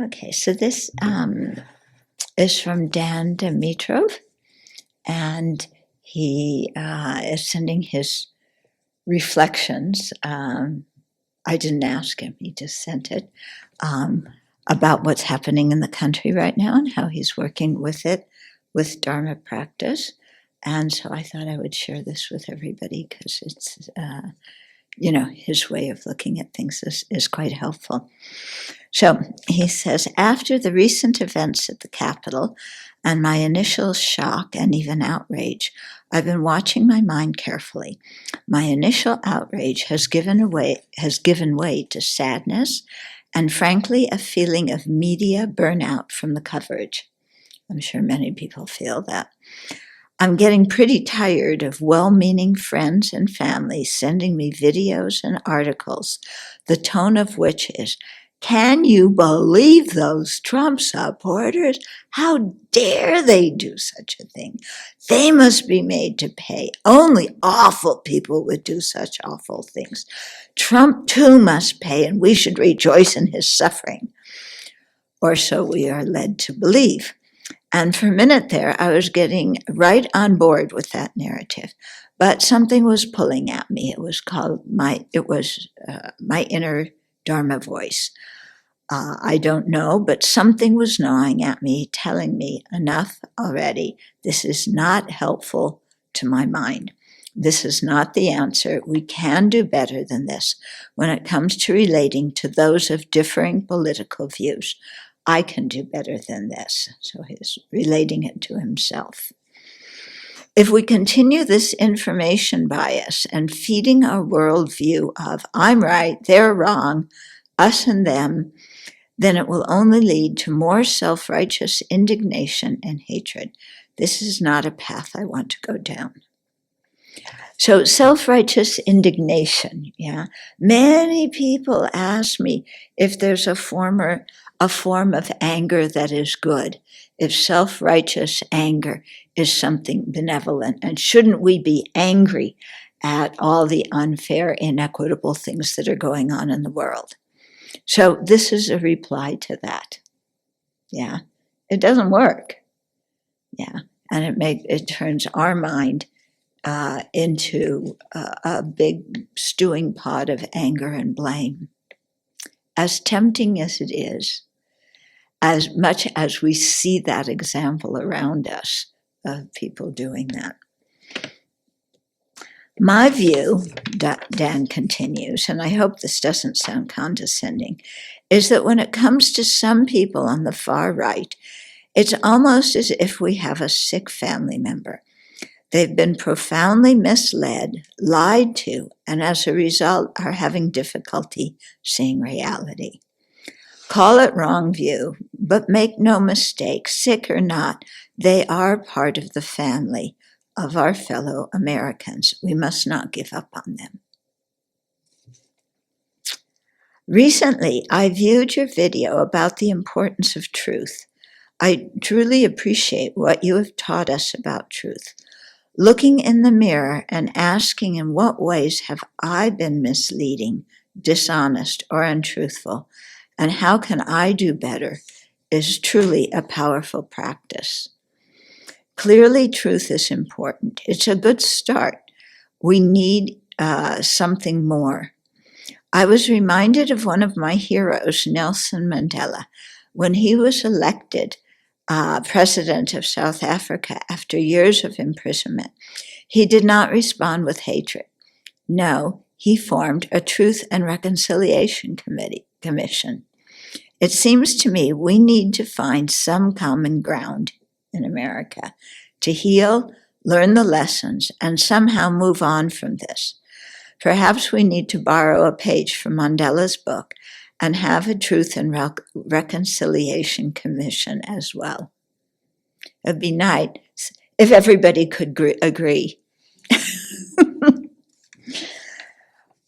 Okay, so this is from Dan Dimitrov, and he is sending his reflections. I didn't ask him, he just sent it, about what's happening in the country right now and how he's working with it with Dharma practice. And so I thought I would share this with everybody because it's, his way of looking at things is quite helpful. So he says, after the recent events at the Capitol and my initial shock and even outrage, I've been watching my mind carefully. My initial outrage has given way to sadness and, frankly, a feeling of media burnout from the coverage. I'm sure many people feel that. I'm getting pretty tired of well-meaning friends and family sending me videos and articles, the tone of which is, "Can you believe those Trump supporters? How dare they do such a thing? They must be made to pay. Only awful people would do such awful things. Trump too must pay, and we should rejoice in his suffering." Or so we are led to believe. And for a minute there, I was getting right on board with that narrative, but something was pulling at me. It was my inner Dharma voice. I don't know, but something was gnawing at me, telling me, enough already. This is not helpful to my mind. This is not the answer. We can do better than this when it comes to relating to those of differing political views. I can do better than this. So he's relating it to himself. If we continue this information bias and feeding our worldview of I'm right, they're wrong, us and them, then it will only lead to more self-righteous indignation and hatred. This is not a path I want to go down. So self-righteous indignation, yeah. Many people ask me if there's a form of anger that is good, if self-righteous anger is something benevolent, and shouldn't we be angry at all the unfair, inequitable things that are going on in the world? So this is a reply to that. Yeah, it doesn't work. Yeah, and it turns our mind into a big stewing pot of anger and blame. As tempting as it is, as much as we see that example around us of people doing that. My view, Dan continues, and I hope this doesn't sound condescending, is that when it comes to some people on the far right, it's almost as if we have a sick family member. They've been profoundly misled, lied to, and as a result are having difficulty seeing reality. Call it wrong view, but make no mistake, sick or not, they are part of the family of our fellow Americans. We must not give up on them. Recently, I viewed your video about the importance of truth. I truly appreciate what you have taught us about truth. Looking in the mirror and asking in what ways have I been misleading, dishonest, or untruthful, and how can I do better is truly a powerful practice. Clearly, truth is important. It's a good start. We need something more. I was reminded of one of my heroes, Nelson Mandela, when he was elected president of South Africa after years of imprisonment. He did not respond with hatred. No, he formed a Truth and Reconciliation Commission. It seems to me we need to find some common ground in America to heal, learn the lessons, and somehow move on from this. Perhaps we need to borrow a page from Mandela's book and have a Truth and Reconciliation Commission as well. It'd be nice if everybody could agree.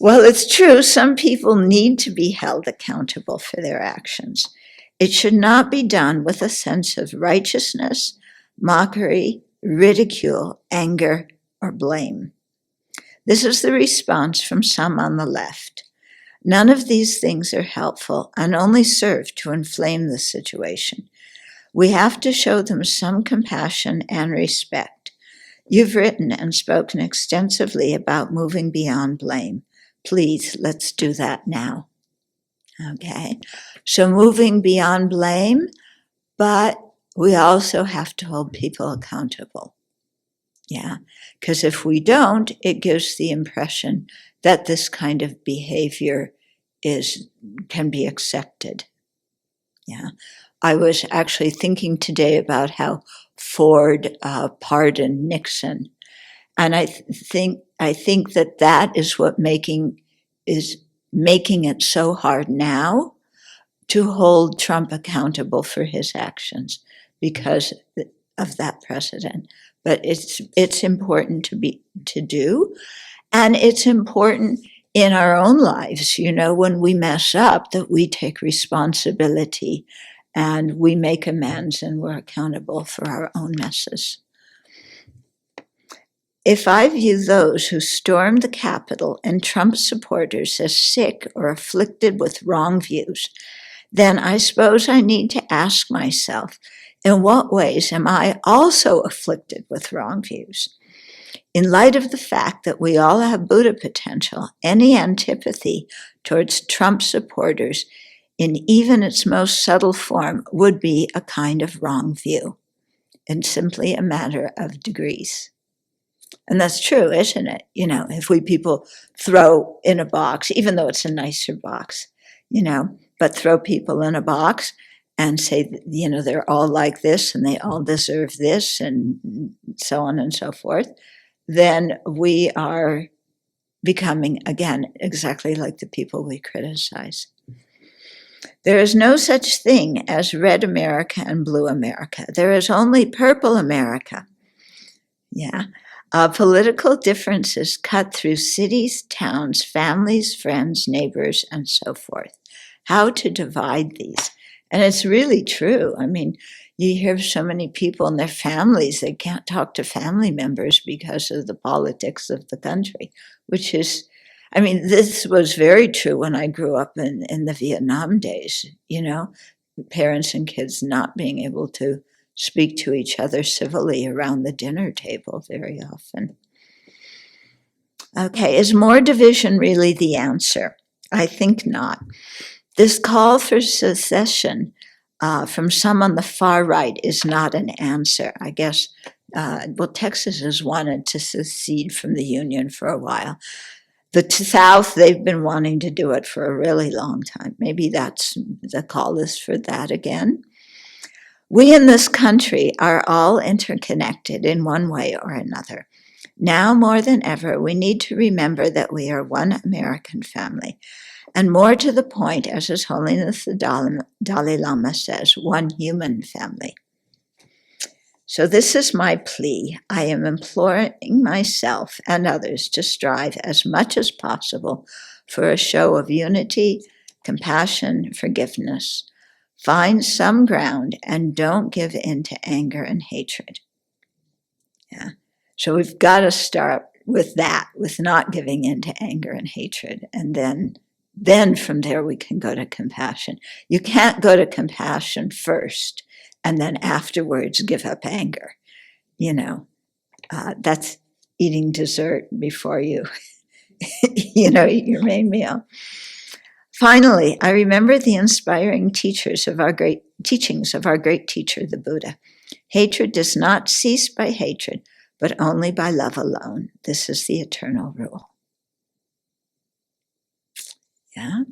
Well, it's true, some people need to be held accountable for their actions. It should not be done with a sense of righteousness, mockery, ridicule, anger, or blame. This is the response from some on the left. None of these things are helpful and only serve to inflame the situation. We have to show them some compassion and respect. You've written and spoken extensively about moving beyond blame. Please, let's do that now. Okay, so moving beyond blame, but we also have to hold people accountable. Yeah, because if we don't, it gives the impression that this kind of behavior can be accepted. Yeah, I was actually thinking today about how Ford pardoned Nixon, and I think that is what making it so hard now to hold Trump accountable for his actions because of that precedent. But it's important to do, and it's important in our own lives, when we mess up, that we take responsibility and we make amends and we're accountable for our own messes. If I view those who stormed the Capitol and Trump supporters as sick or afflicted with wrong views, then I suppose I need to ask myself, in what ways am I also afflicted with wrong views? In light of the fact that we all have Buddha potential, any antipathy towards Trump supporters, in even its most subtle form, would be a kind of wrong view, and simply a matter of degrees. And that's true, isn't it? If people throw in a box, even though it's a nicer box, but throw people in a box and say, they're all like this and they all deserve this and so on and so forth, then we are becoming, again, exactly like the people we criticize. There is no such thing as red America and blue America. There is only purple America. Yeah. Political differences cut through cities, towns, families, friends, neighbors, and so forth. How to divide these. And it's really true. I mean, you hear so many people and their families, they can't talk to family members because of the politics of the country, which is, this was very true when I grew up in the Vietnam days, parents and kids not being able to speak to each other civilly around the dinner table very often. Okay, is more division really the answer? I think not. This call for secession from some on the far right is not an answer. I guess, Texas has wanted to secede from the Union for a while. The South, they've been wanting to do it for a really long time. Maybe that's the call is for that again. We in this country are all interconnected in one way or another. Now more than ever, we need to remember that we are one American family. And more to the point, as His Holiness the Dalai Lama says, one human family. So this is my plea. I am imploring myself and others to strive as much as possible for a show of unity, compassion, forgiveness. Find some ground and don't give in to anger and hatred. Yeah. So we've got to start with that, with not giving in to anger and hatred. And then from there we can go to compassion. You can't go to compassion first and then afterwards give up anger. That's eating dessert before you, eat your main meal. Finally, I remember the inspiring teachings of our great teacher, the Buddha. Hatred does not cease by hatred, but only by love alone. This is the eternal rule. Yeah.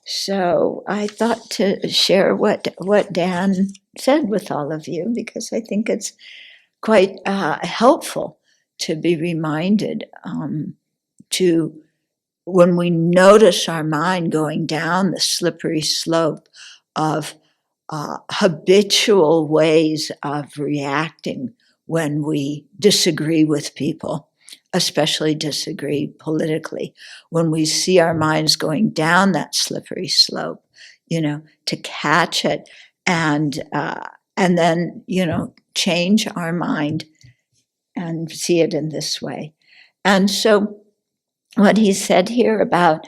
So I thought to share what Dan said with all of you, because I think it's quite helpful to be reminded to, when we notice our mind going down the slippery slope of habitual ways of reacting when we disagree with people, especially disagree politically, when we see our minds going down that slippery slope, to catch it and then, change our mind and see it in this way. And so what he said here about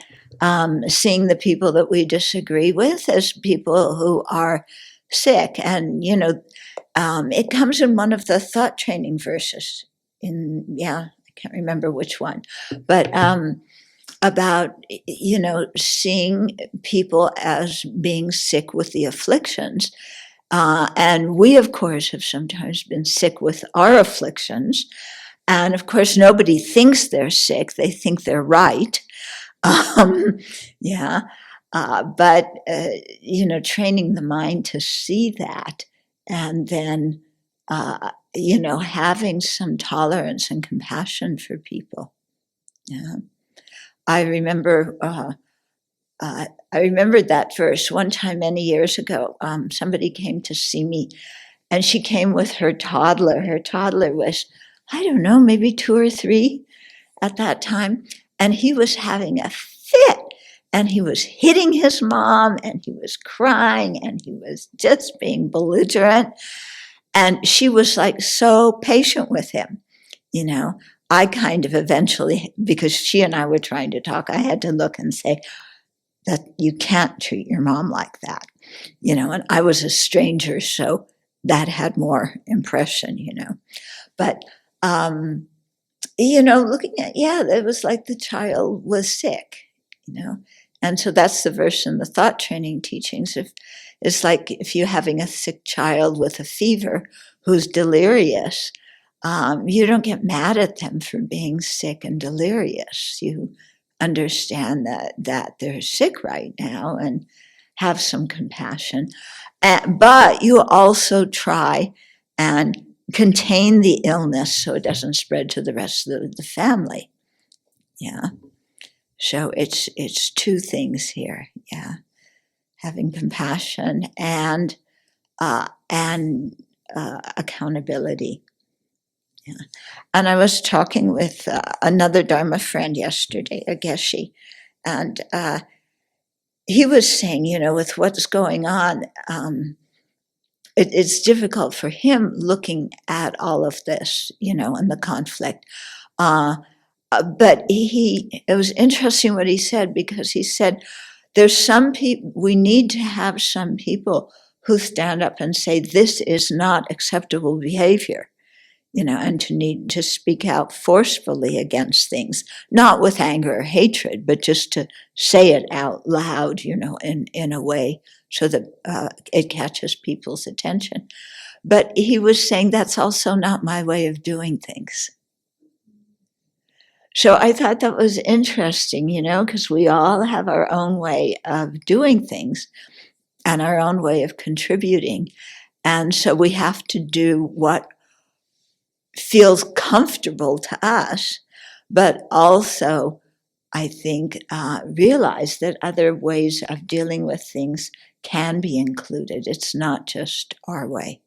seeing the people that we disagree with as people who are sick. And, it comes in one of the thought training verses I can't remember which one, but about, seeing people as being sick with the afflictions. And we, of course, have sometimes been sick with our afflictions. And of course, nobody thinks they're sick, they think they're right. Um, yeah. But, training the mind to see that and then, having some tolerance and compassion for people. Yeah. I remember, I remembered that verse one time many years ago. Somebody came to see me, and she came with her toddler. Her toddler was, I don't know, maybe 2 or 3 at that time, and he was having a fit, and he was hitting his mom, and he was crying, and he was just being belligerent. And she was like so patient with him, you know. I kind of eventually, because she and I were trying to talk, I had to look and say that you can't treat your mom like that, and I was a stranger, so that had more impression. But, looking at, it was like the child was sick, you know. And so that's the verse in the thought training teachings. It's like if you're having a sick child with a fever who's delirious, you don't get mad at them for being sick and delirious. You understand that they're sick right now and have some compassion. But you also try and contain the illness so it doesn't spread to the rest of the family. Yeah. So it's 2 things here. Yeah. Having compassion and accountability. Yeah. And I was talking with another Dharma friend yesterday, a Geshe, and he was saying, with what's going on, it's difficult for him looking at all of this, and the conflict. But it was interesting what he said, because he said, there's some people, we need to have some people who stand up and say, this is not acceptable behavior, and to need to speak out forcefully against things, not with anger or hatred, but just to say it out loud, in a way so that it catches people's attention. But he was saying that's also not my way of doing things. So I thought that was interesting, because we all have our own way of doing things and our own way of contributing. And so we have to do what feels comfortable to us, but also, I think, realize that other ways of dealing with things can be included. It's not just our way.